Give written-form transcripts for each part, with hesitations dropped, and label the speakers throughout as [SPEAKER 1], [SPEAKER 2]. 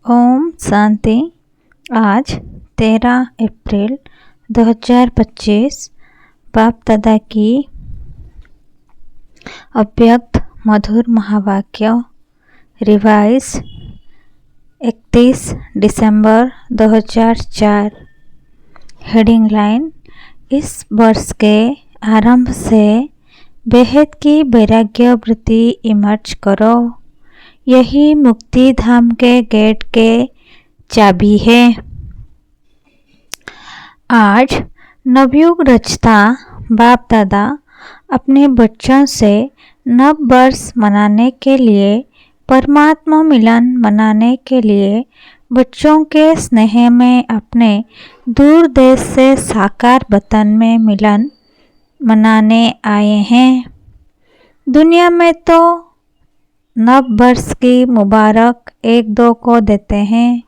[SPEAKER 1] ओम शांति। आज 13 अप्रैल 2025 बाप दादा की अव्यक्त मधुर महावाक्य रिवाइज 31 दिसंबर 2004। Heading line. इस वर्ष के आरंभ से बेहद की वैराग्य वृत्ति इमर्ज करो। यही मुक्ति धाम के गेट के चाबी है। आज नवयुग रचता बाप दादा अपने बच्चों से नव वर्ष मनाने के लिए, परमात्मा मिलन मनाने के लिए बच्चों के स्नेह में अपने दूर देश से साकार वतन में मिलन मनाने आए हैं। दुनिया में तो नव वर्ष की मुबारक एक दो को देते हैं,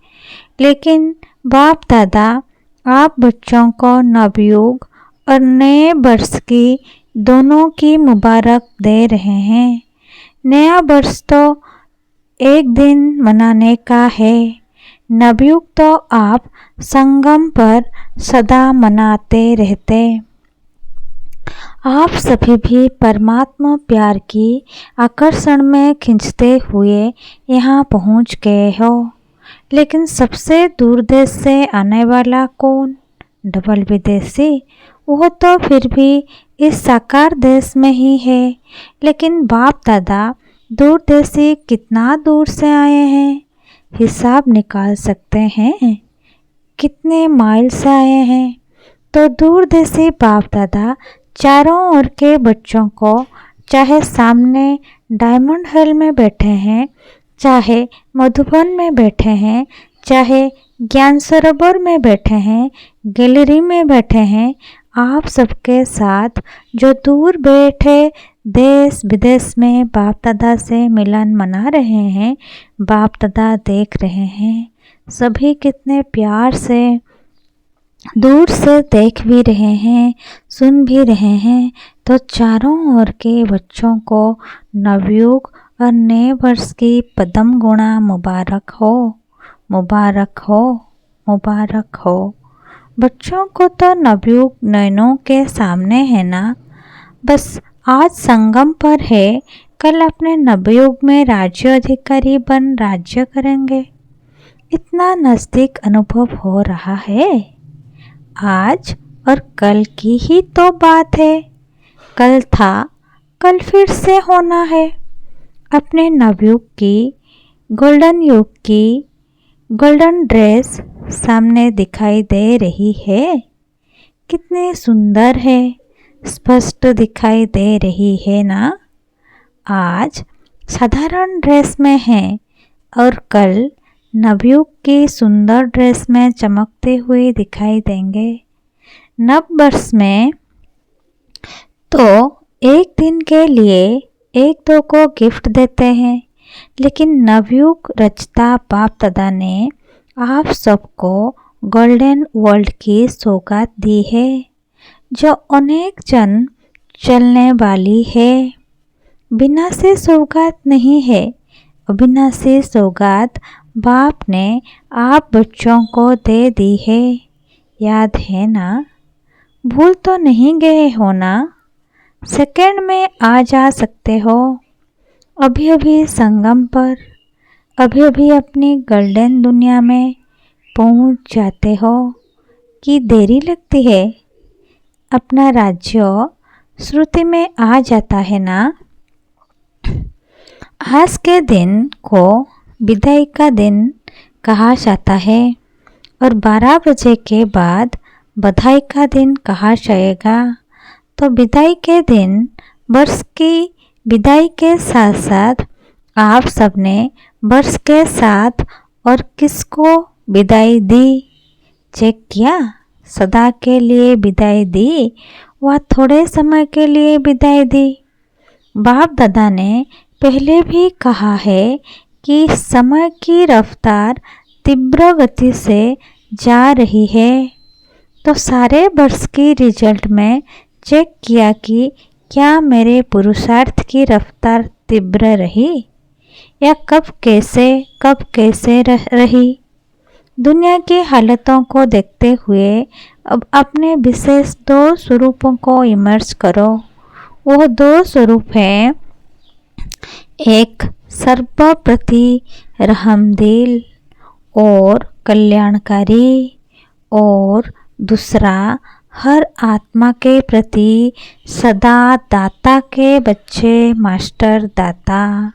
[SPEAKER 1] लेकिन बाप दादा आप बच्चों को नवयुग और नए वर्ष की दोनों की मुबारक दे रहे हैं। नया वर्ष तो एक दिन मनाने का है, नवयुग तो आप संगम पर सदा मनाते रहते। आप सभी भी परमात्मा प्यार की आकर्षण में खींचते हुए यहाँ पहुँच गए हो, लेकिन सबसे दूर देश से आने वाला कौन? डबल विदेशी। वो तो फिर भी इस साकार देश में ही है, लेकिन बाप दादा दूर देशी कितना दूर से आए हैं? हिसाब निकाल सकते हैं कितने माइल से आए हैं। तो दूर देशी बाप दादा चारों ओर के बच्चों को, चाहे सामने डायमंड हॉल में बैठे हैं, चाहे मधुबन में बैठे हैं, चाहे ज्ञान सरोवर में बैठे हैं, गैलरी में बैठे हैं, आप सबके साथ जो दूर बैठे देश विदेश में बाप दादा से मिलन मना रहे हैं, बाप दादा देख रहे हैं। सभी कितने प्यार से दूर से देख भी रहे हैं, सुन भी रहे हैं। तो चारों ओर के बच्चों को नवयुग और नए वर्ष की पदम गुणा मुबारक हो, मुबारक हो, मुबारक हो। बच्चों को तो नवयुग नयनों के सामने है ना, बस आज संगम पर है, कल अपने नवयुग में राज्य अधिकारी बन राज्य करेंगे। इतना नज़दीक अनुभव हो रहा है। आज और कल की ही तो बात है। कल था, कल फिर से होना है। अपने नवयुग की, गोल्डन युग की गोल्डन ड्रेस सामने दिखाई दे रही है। कितनी सुंदर है, स्पष्ट दिखाई दे रही है ना। आज साधारण ड्रेस में है और कल नवयुग की सुंदर ड्रेस में चमकते हुए दिखाई देंगे। नव वर्ष में तो एक दिन के लिए एक दो को गिफ्ट देते हैं, लेकिन नवयुग रचता बाप दादा ने आप सबको गोल्डन वर्ल्ड की सौगात दी है, जो अनेक जन चलने वाली है। विनाशी सौगात नहीं है, अविनाशी सौगात बाप ने आप बच्चों को दे दी है। याद है ना? भूल तो नहीं गए हो ना? सेकंड में आ जा सकते हो। अभी अभी संगम पर, अभी अभी अपनी गोल्डन दुनिया में पहुंच जाते हो कि देरी लगती है? अपना राज्य श्रुति में आ जाता है ना। आज के दिन को विदाई का दिन कहा जाता है और 12 बजे के बाद बधाई का दिन कहा जाएगा। तो विदाई के दिन, वर्ष की विदाई के साथ साथ आप सबने वर्ष के साथ और किसको विदाई दी? चेक किया? सदा के लिए विदाई दी व थोड़े समय के लिए विदाई दी? बाप दादा ने पहले भी कहा है कि समय की रफ्तार तीव्र गति से जा रही है। तो सारे वर्ष की रिजल्ट में चेक किया कि क्या मेरे पुरुषार्थ की रफ्तार तीव्र रही? या कब कैसे रही। दुनिया की हालतों को देखते हुए अब अपने विशेष दो स्वरूपों को इमर्ज करो। वो दो स्वरूप हैं, एक सर्वप्रति रहमदिल और कल्याणकारी, और दूसरा हर आत्मा के प्रति सदा दाता के बच्चे मास्टर दाता।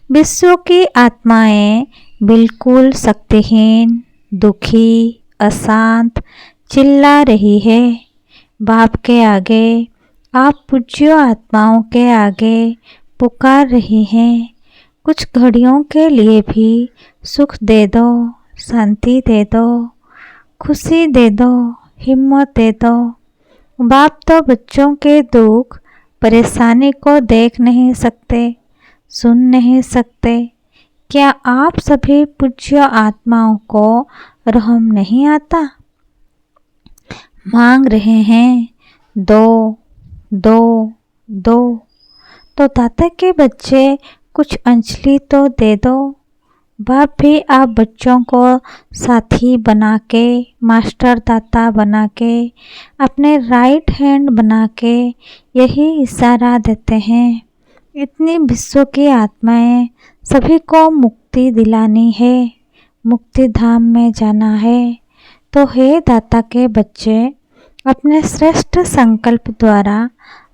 [SPEAKER 1] विश्व की आत्माएं बिल्कुल शक्तिहीन, दुखी, अशांत चिल्ला रही है बाप के आगे। आप पूज्य आत्माओं के आगे पुकार रही हैं, कुछ घड़ियों के लिए भी सुख दे दो, शांति दे दो, खुशी दे दो, हिम्मत दे दो। बाप तो बच्चों के दुख परेशानी को देख नहीं सकते, सुन नहीं सकते। क्या आप सभी पूज्य आत्माओं को रहम नहीं आता? मांग रहे हैं दो दो दो, तो दाता के बच्चे कुछ अंजलि तो दे दो। बाप भी आप बच्चों को साथी बना के, मास्टर दाता बना के, अपने राइट हैंड बना के यही इशारा देते हैं, इतनी विश्व की आत्माएं सभी को मुक्ति दिलानी है, मुक्ति धाम में जाना है। तो हे दाता के बच्चे, अपने श्रेष्ठ संकल्प द्वारा,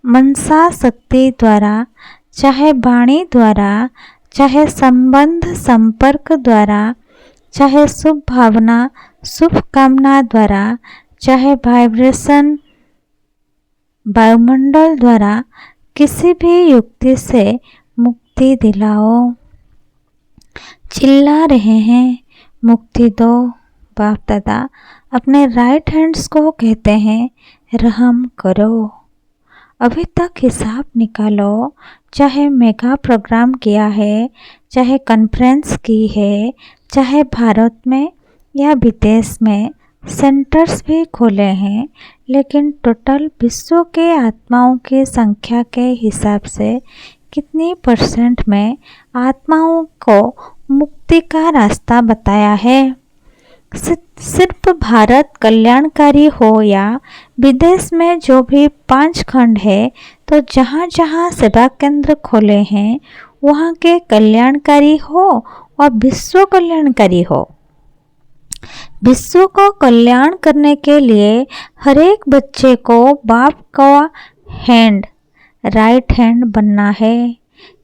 [SPEAKER 1] मनसा शक्ति द्वारा, चाहे वाणी द्वारा, चाहे संबंध संपर्क द्वारा, चाहे शुभ भावना शुभ कामना द्वारा, चाहे वाइब्रेशन वायुमंडल द्वारा, किसी भी युक्ति से मुक्ति दिलाओ। चिल्ला रहे हैं मुक्ति दो। बाप दादा अपने राइट हैंड्स को कहते हैं रहम करो। अभी तक हिसाब निकालो, चाहे मेगा प्रोग्राम किया है, चाहे कॉन्फ्रेंस की है, चाहे भारत में या विदेश में सेंटर्स भी खोले हैं, लेकिन टोटल विश्व के आत्माओं की संख्या के हिसाब से कितनी % में आत्माओं को मुक्ति का रास्ता बताया है? सिर्फ भारत कल्याणकारी हो या विदेश में जो भी 5 खंड है, तो जहाँ जहाँ सेवा केंद्र खोले हैं वहाँ के कल्याणकारी हो और विश्व कल्याणकारी हो। विश्व को कल्याण करने के लिए हर एक बच्चे को बाप का हैंड, राइट हैंड बनना है।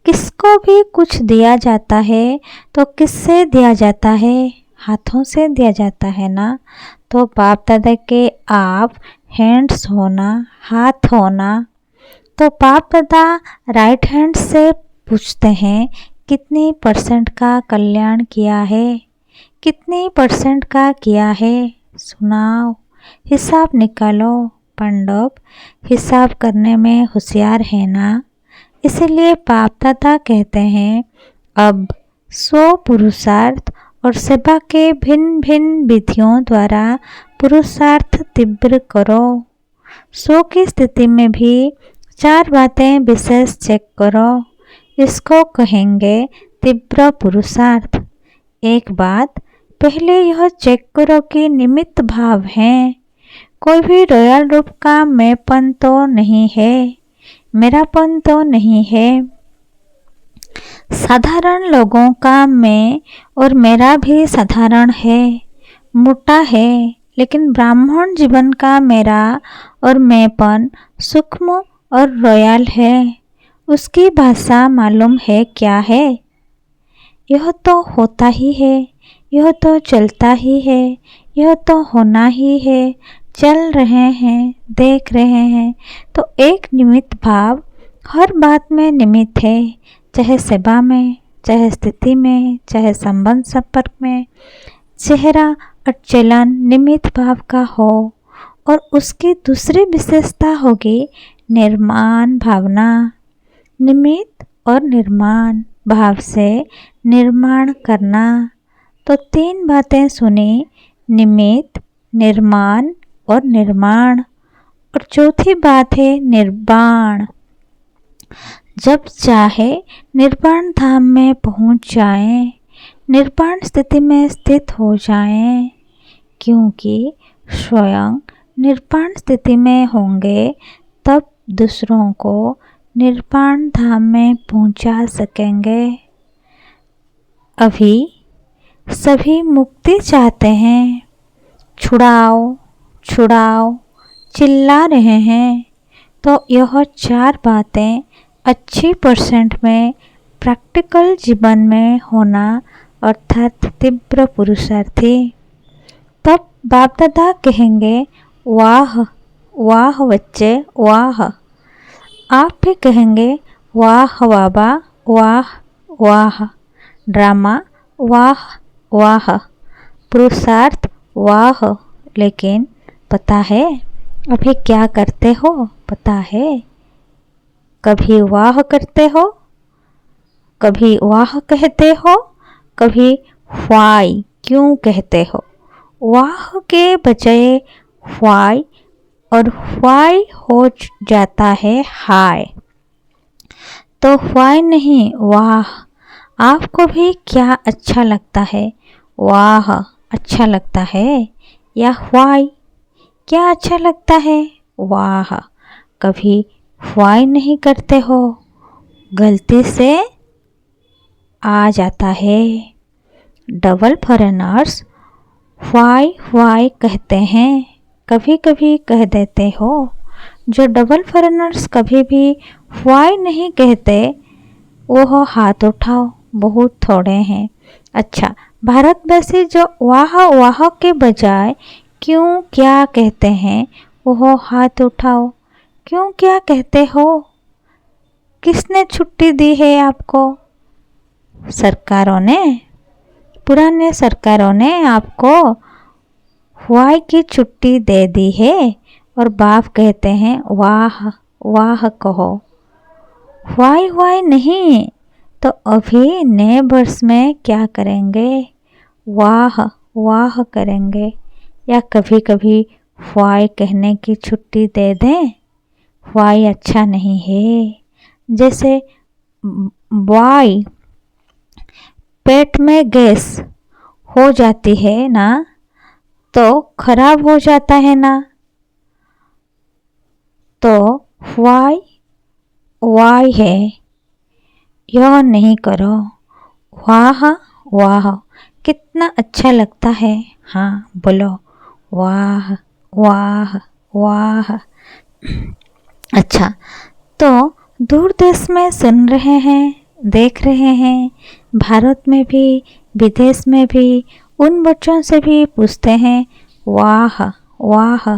[SPEAKER 1] किसको भी कुछ दिया जाता है तो किससे दिया जाता है? हाथों से दिया जाता है ना। तो बाप दादा के आप हैंड्स होना, हाथ होना। तो बाप दादा राइट हैंड से पूछते हैं कितनी % का कल्याण किया है, कितनी % का किया है? सुनाओ, हिसाब निकालो। पांडव हिसाब करने में होशियार है ना, इसीलिए बाप दादा कहते हैं अब 100 पुरुषार्थ और सेवा के भिन्न भिन्न विधियों द्वारा पुरुषार्थ तीव्र करो। 100 की स्थिति में भी 4 बातें विशेष चेक करो, इसको कहेंगे तीव्र पुरुषार्थ। एक बात पहले यह चेक करो कि निमित्त भाव हैं। कोई भी रॉयल रूप का मैंपन तो नहीं है, मेरापन तो नहीं है। साधारण लोगों का मैं और मेरा भी साधारण है, मोटा है, लेकिन ब्राह्मण जीवन का मेरा और मैंपन सूक्ष्म और रॉयल है। उसकी भाषा मालूम है क्या है? यह तो होता ही है, यह तो चलता ही है, यह तो होना ही है। चल रहे हैं, देख रहे हैं, तो एक निमित्त भाव हर बात में निमित्त है, चाहे सेवा में, चाहे स्थिति में, चाहे संबंध संपर्क में। चेहरा और चलन निमित्त भाव का हो, और उसकी दूसरी विशेषता होगी निर्माण भावना। निमित्त और निर्माण भाव से निर्माण करना। तो 3 बातें सुनी, निमित्त, निर्माण और निर्माण। और चौथी बात है निर्वाण। जब चाहे निर्वाण धाम में पहुंच जाएं, निर्वाण स्थिति में स्थित हो जाएं, क्योंकि स्वयं निर्वाण स्थिति में होंगे तब दूसरों को निर्वाण धाम में पहुंचा सकेंगे। अभी सभी मुक्ति चाहते हैं, छुड़ाओ छुड़ाओ चिल्ला रहे हैं, तो यह 4 बातें अच्छी % में प्रैक्टिकल जीवन में होना अर्थात तीव्र पुरुषार्थी। तब बाप दादा कहेंगे वाह वाह बच्चे वाह। आप भी कहेंगे वाह बाबा वाह वाह। ड्रामा वाह वाह, पुरुषार्थ वाह। लेकिन पता है अभी क्या करते हो? पता है? कभी वाह करते हो, कभी वाह कहते हो, कभी वाई क्यों कहते हो? वाह के बजाय वाई और वाई हो जाता है हाय। तो वाई नहीं वाह। आपको भी क्या अच्छा लगता है? वाह अच्छा लगता है या वाई क्या अच्छा लगता है? वाह। कभी वाई नहीं करते हो, गलती से आ जाता है। डबल फॉरेनर्स वाई वाई कहते हैं, कभी कभी कह देते हो। जो डबल फॉरेनर्स कभी भी वाई नहीं कहते वो हाथ उठाओ, बहुत थोड़े हैं। अच्छा, भारतवासी जो वाह वाह के बजाय क्यों क्या कहते हैं वो हाथ उठाओ। क्यों क्या कहते हो? किसने छुट्टी दी है आपको? सरकारों ने, पुराने सरकारों ने आपको वाई की छुट्टी दे दी है और बाप कहते हैं वाह वाह कहो। वाई वाई नहीं तो अभी नए वर्ष में क्या करेंगे? वाह वाह करेंगे या कभी कभी वाई कहने की छुट्टी दे दें। वाई अच्छा नहीं है। जैसे वाई पेट में गैस हो जाती है ना तो खराब हो जाता है ना। तो वाई वाई है, यह नहीं करो। वाह वाह कितना अच्छा लगता है। हाँ बोलो वाह वाह वाह। अच्छा, तो दूर देश में सुन रहे हैं, देख रहे हैं, भारत में भी विदेश में भी उन बच्चों से भी पूछते हैं वाह वाह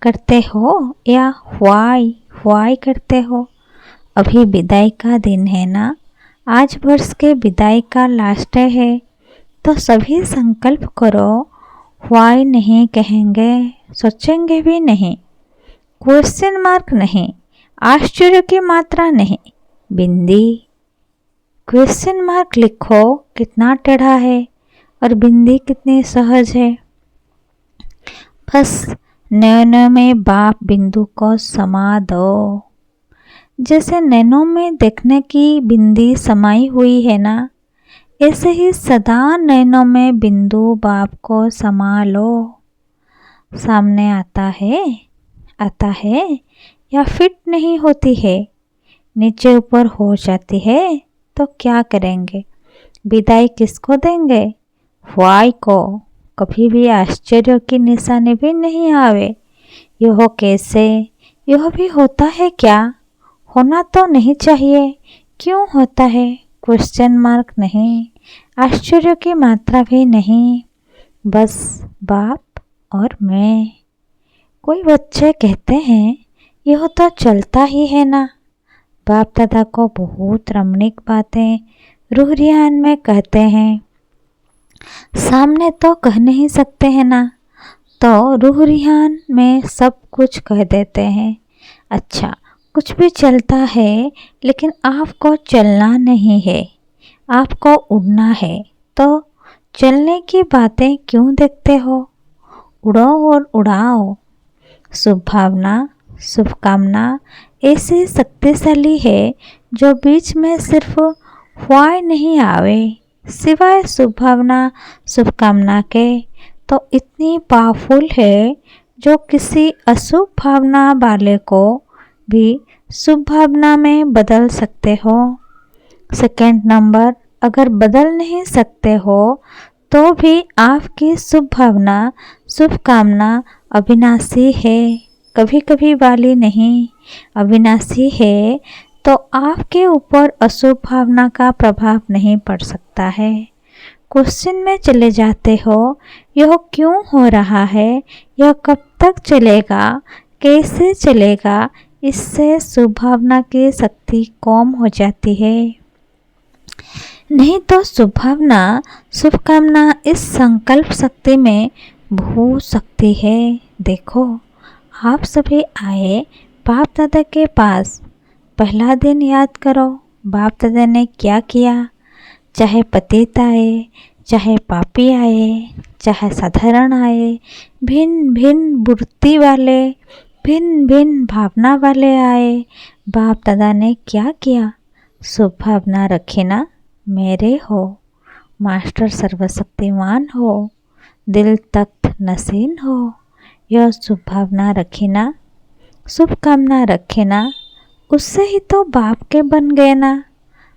[SPEAKER 1] करते हो या वाई वाई करते हो? अभी विदाई का दिन है ना, आज वर्ष के विदाई का लास्ट डे है, तो सभी संकल्प करो वाई नहीं कहेंगे, सोचेंगे भी नहीं, क्वेश्चन मार्क नहीं, आश्चर्य की मात्रा नहीं, बिंदी। क्वेश्चन मार्क लिखो कितना टेढ़ा है और बिंदी कितनी सहज है। बस नैनों में बाप बिंदु को समा दो। जैसे नैनों में देखने की बिंदी समाई हुई है ना, ऐसे ही सदा नैनों में बिंदु बाप को समा लो। सामने आता है या फिट नहीं होती है, नीचे ऊपर हो जाती है, तो क्या करेंगे? विदाई किसको देंगे? वाई को। कभी भी आश्चर्य की निशानी भी नहीं आवे। यह कैसे? यह भी होता है क्या? होना तो नहीं चाहिए, क्यों होता है? क्वेश्चन मार्क नहीं, आश्चर्य की मात्रा भी नहीं, बस बाप और मैं। कोई बच्चे कहते हैं यह तो चलता ही है ना। बाप दादा को बहुत रमणीक बातें रूह रियान में कहते हैं, सामने तो कह नहीं सकते हैं ना, तो रूह रियान में सब कुछ कह देते हैं। अच्छा, कुछ भी चलता है लेकिन आपको चलना नहीं है, आपको उड़ना है, तो चलने की बातें क्यों देखते हो? उड़ो और उड़ाओ। शुभ भावना, शुभकामना ऐसी शक्तिशाली है जो बीच में सिर्फ वाय नहीं आवे, सिवाय शुभकामना के तो इतनी पावरफुल है जो किसी अशुभ भावना वाले को भी शुभ भावना में बदल सकते हो। सेकंड नंबर, अगर बदल नहीं सकते हो तो भी आपकी शुभकामना अविनाशी है, कभी कभी वाली नहीं, अविनाशी है, तो आपके ऊपर अशुभ भावना का प्रभाव नहीं पड़ सकता है। क्वेश्चन में चले जाते हो, यह क्यों हो रहा है, यह कब तक चलेगा, कैसे चलेगा, इससे शुभ भावना की शक्ति कम हो जाती है। नहीं तो शुभकामना इस संकल्प शक्ति में बहुत शक्ति है। देखो, आप सभी आए बाप दादा के पास, पहला दिन याद करो बाप दादा ने क्या किया। चाहे पतित आए, चाहे पापी आए, चाहे साधारण आए, भिन्न भिन्न वृत्ति वाले, भिन्न भिन्न भावना वाले आए, बाप दादा ने क्या किया। शुभ भावना रखे ना, मेरे हो, मास्टर सर्वशक्तिमान हो, दिल तख्त नसीन हो, यह शुभ भावना रखे ना, शुभकामना रखे ना, उससे ही तो बाप के बन गए ना।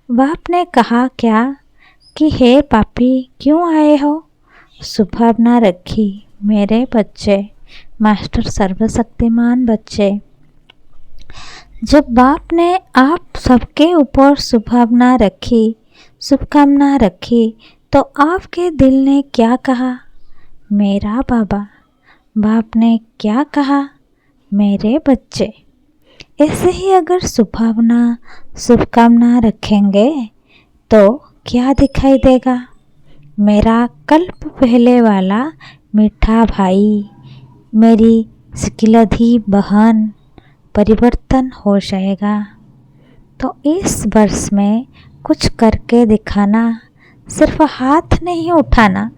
[SPEAKER 1] बाप ने कहा क्या कि हे पापी क्यों आए हो, शुभ भावना रखी, मेरे बच्चे, मास्टर सर्वशक्तिमान बच्चे। जब बाप ने आप सबके ऊपर शुभ भावना रखी, शुभकामना रखी, तो आपके दिल ने क्या कहा, मेरा बाबा। बाप ने क्या कहा, मेरे बच्चे। ऐसे ही अगर शुभकामना रखेंगे तो क्या दिखाई देगा, मेरा कल्प पहले वाला मीठा भाई, मेरी सिकिलधी बहन परिवर्तन हो जाएगा। तो इस वर्ष में कुछ करके दिखाना, सिर्फ हाथ नहीं उठाना।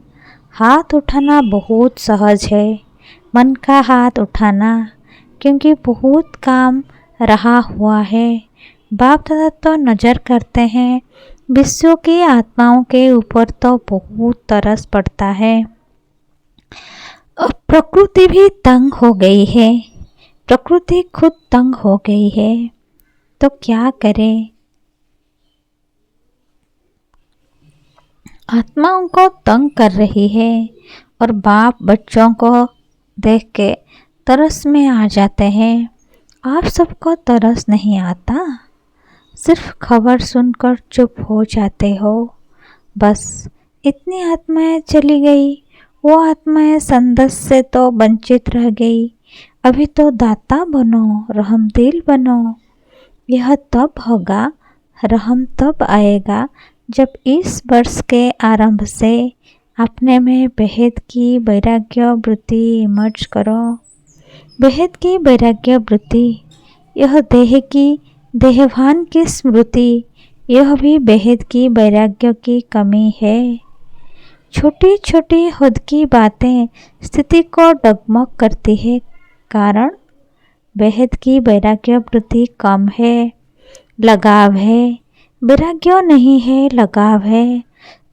[SPEAKER 1] हाथ उठाना बहुत सहज है, मन का हाथ उठाना, क्योंकि बहुत काम रहा हुआ है। बाप दादा तो नज़र करते हैं, विश्व की आत्माओं के ऊपर तो बहुत तरस पड़ता है। अब प्रकृति भी तंग हो गई है, प्रकृति खुद तंग हो गई है, तो क्या करे। आत्माओं को तंग कर रही है और बाप बच्चों को देख के तरस में आ जाते हैं। आप सबको तरस नहीं आता, सिर्फ खबर सुनकर चुप हो जाते हो। बस इतनी आत्माएं चली गई, वो आत्माएं संदेश से तो वंचित रह गई। अभी तो दाता बनो, रहमदिल बनो। यह तब होगा, रहम तब आएगा जब इस वर्ष के आरंभ से अपने में बेहद की वैराग्य वृत्ति इमर्ज करो। बेहद की वैराग्य वृत्ति, यह देह की देहभान की स्मृति, यह भी बेहद की वैराग्य की कमी है। छोटी छोटी हद की बातें स्थिति को डगमग करती है, कारण बेहद की वैराग्य वृत्ति कम है, लगाव है। वैराग्य नहीं है, लगाव है।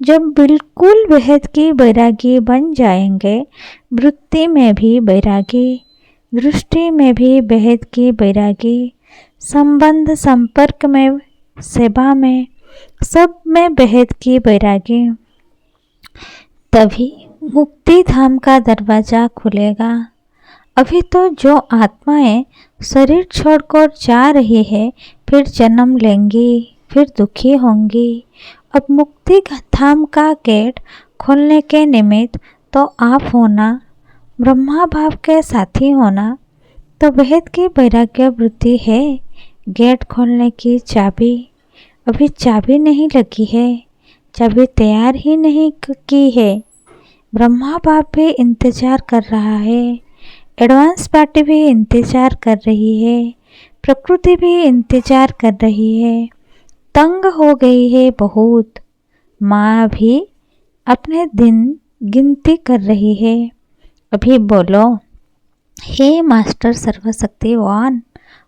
[SPEAKER 1] जब बिल्कुल बेहद की वैरागी बन जाएंगे, वृत्ति में भी वैरागी, दृष्टि में भी बेहद की वैरागी, संबंध संपर्क में, सेवा में, सब में बेहद की वैरागी, तभी मुक्ति धाम का दरवाजा खुलेगा। अभी तो जो आत्माएं शरीर छोड़कर जा रही है, फिर जन्म लेंगी, फिर दुखी होंगी। अब मुक्ति धाम का गेट खोलने के निमित्त तो आप होना, ब्रह्मा भाव के साथी होना, तो बेहद की वैराग्य वृत्ति है। गेट खोलने की चाबी, अभी चाबी नहीं लगी है, चाबी तैयार ही नहीं की है। ब्रह्मा बाप भी इंतज़ार कर रहा है, एडवांस पार्टी भी इंतज़ार कर रही है, प्रकृति भी इंतज़ार कर रही है। तंग हो गई है बहुत, माँ भी अपने दिन गिनती कर रही है। अभी बोलो, हे मास्टर सर्वशक्तिवान,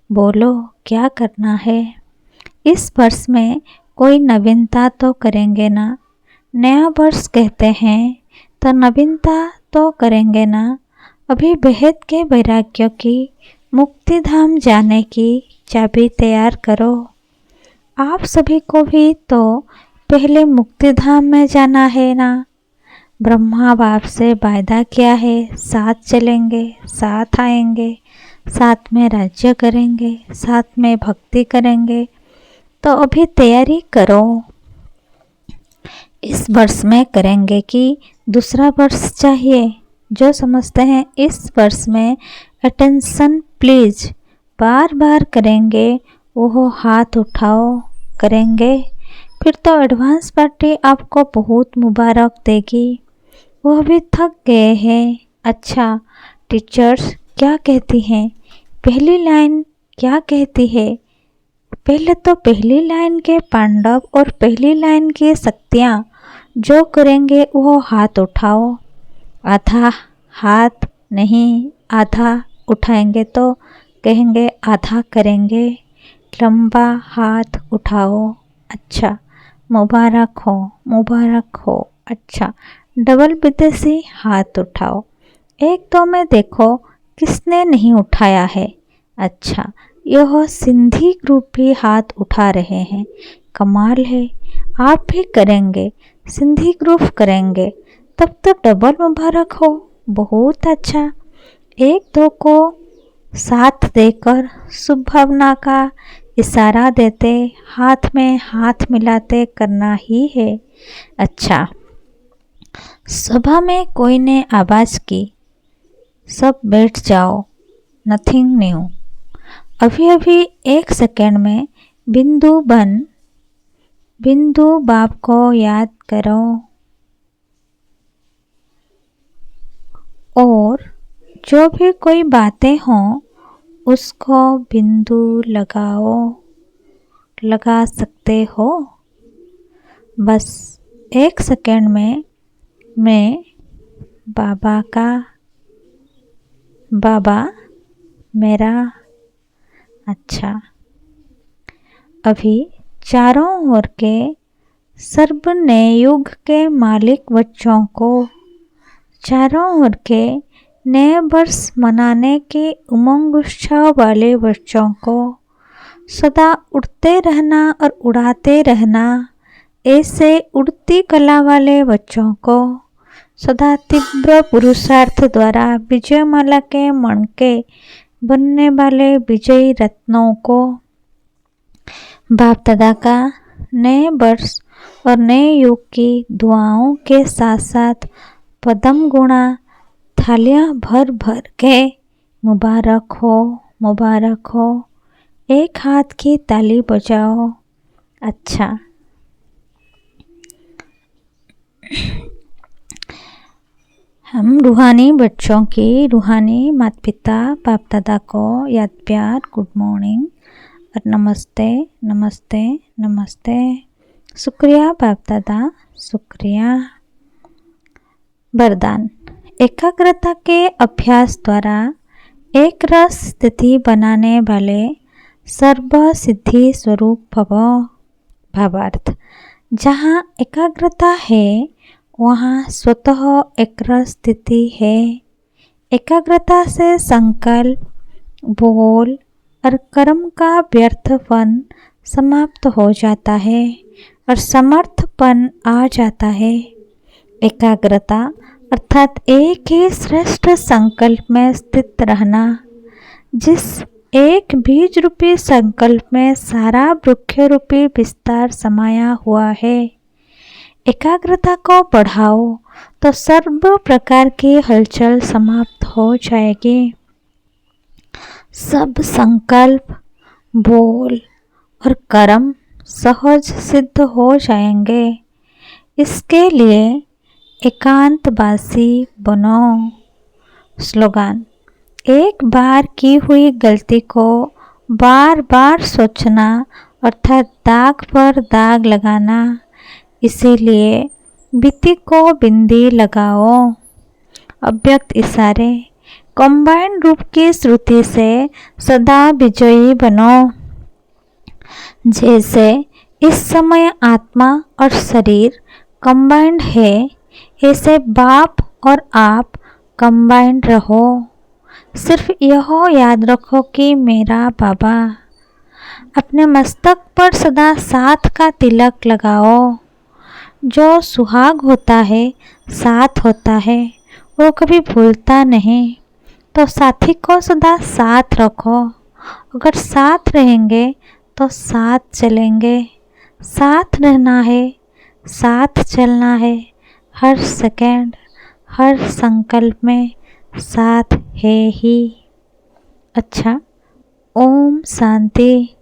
[SPEAKER 1] बोलो क्या करना है। इस वर्ष में कोई नवीनता तो करेंगे ना। नया वर्ष कहते हैं तो नवीनता तो करेंगे ना। अभी बेहद के वैराग्य की मुक्ति धाम जाने की चाबी तैयार करो। आप सभी को भी तो पहले मुक्ति धाम में जाना है ना। ब्रह्मा बाप से वायदा किया है, साथ चलेंगे, साथ आएंगे, साथ में राज्य करेंगे, साथ में भक्ति करेंगे। तो अभी तैयारी करो। इस वर्ष में करेंगे कि दूसरा वर्ष चाहिए। जो समझते हैं इस वर्ष में अटेंशन प्लीज बार बार करेंगे, वो हाथ उठाओ। करेंगे फिर तो एडवांस पार्टी आपको बहुत मुबारक देगी। वो भी थक गए हैं। अच्छा, टीचर्स क्या कहती हैं? पहली लाइन क्या कहती है? पहले तो पहली लाइन के पांडव और पहली लाइन की शक्तियाँ जो करेंगे वो हाथ उठाओ। आधा हाथ नहीं, आधा उठाएंगे तो कहेंगे आधा करेंगे। लंबा हाथ उठाओ। अच्छा, मुबारक हो, मुबारक हो। अच्छा, डबल विदेशी हाथ उठाओ। एक दो में देखो किसने नहीं उठाया है। अच्छा, यह सिंधी ग्रुप भी हाथ उठा रहे हैं। कमाल है, आप भी करेंगे, सिंधी ग्रुप करेंगे, तब तो डबल मुबारक हो। बहुत अच्छा। एक दो को साथ देकर शुभ भावना का इशारा देते, हाथ में हाथ मिलाते करना ही है। अच्छा, सभा में कोई ने आवाज़ की, सब बैठ जाओ, नथिंग न्यू। अभी अभी 1 सेकेंड में बिंदु बाप को याद करो और जो भी कोई बातें हों उसको बिंदु लगाओ। लगा सकते हो। बस 1 सेकेंड में मैं बाबा मेरा। अच्छा, अभी चारों ओर के सर्व नए युग के मालिक बच्चों को, चारों ओर के नए वर्ष मनाने के उमंग उत्साह वाले बच्चों को, सदा उड़ते रहना और उड़ाते रहना ऐसे उड़ती कला वाले बच्चों को, सदा तीव्र पुरुषार्थ द्वारा विजयमाला के मणके बनने वाले विजयी रत्नों को, बाप दादा का नए वर्ष और नए युग की दुआओं के साथ साथ पदम गुणा थालियाँ भर भर के मुबारक हो, मुबारक हो। एक हाथ की ताली बजाओ। अच्छा, हम रूहानी बच्चों की, रूहानी माता पिता बाप दादा को याद प्यार गुड मॉर्निंग और नमस्ते नमस्ते नमस्ते। शुक्रिया बाप दादा, शुक्रिया। वरदान, एकाग्रता के अभ्यास द्वारा एक रस स्थिति बनाने वाले सर्व सिद्धि स्वरूप भव। भावार्थ, जहाँ एकाग्रता है वहाँ स्वतः एक रस स्थिति है। एकाग्रता से संकल्प, बोल और कर्म का व्यर्थपन समाप्त हो जाता है और समर्थपन आ जाता है। एकाग्रता अर्थात एक ही श्रेष्ठ संकल्प में स्थित रहना। जिस एक बीज रूपी संकल्प में सारा वृक्ष रूपी विस्तार समाया हुआ है। एकाग्रता को बढ़ाओ तो सर्व प्रकार की हलचल समाप्त हो जाएगी। सब संकल्प, बोल और कर्म सहज सिद्ध हो जाएंगे। इसके लिए एकांतवासी बनो। स्लोगन, एक बार की हुई गलती को बार बार सोचना अर्थात दाग पर दाग लगाना। इसीलिए बित्ती को बिंदी लगाओ। अव्यक्त इशारे, कंबाइंड रूप की श्रुति से सदा विजयी बनो। जैसे इस समय आत्मा और शरीर कंबाइंड है, ऐसे बाप और आप कंबाइंड रहो। सिर्फ यह याद रखो कि मेरा बाबा। अपने मस्तक पर सदा साथ का तिलक लगाओ। जो सुहाग होता है, साथ होता है, वो कभी भूलता नहीं। तो साथी को सदा साथ रखो। अगर साथ रहेंगे तो साथ चलेंगे। साथ रहना है, साथ चलना है। हर सेकंड, हर संकल्प में साथ है ही। अच्छा, ओम शांति।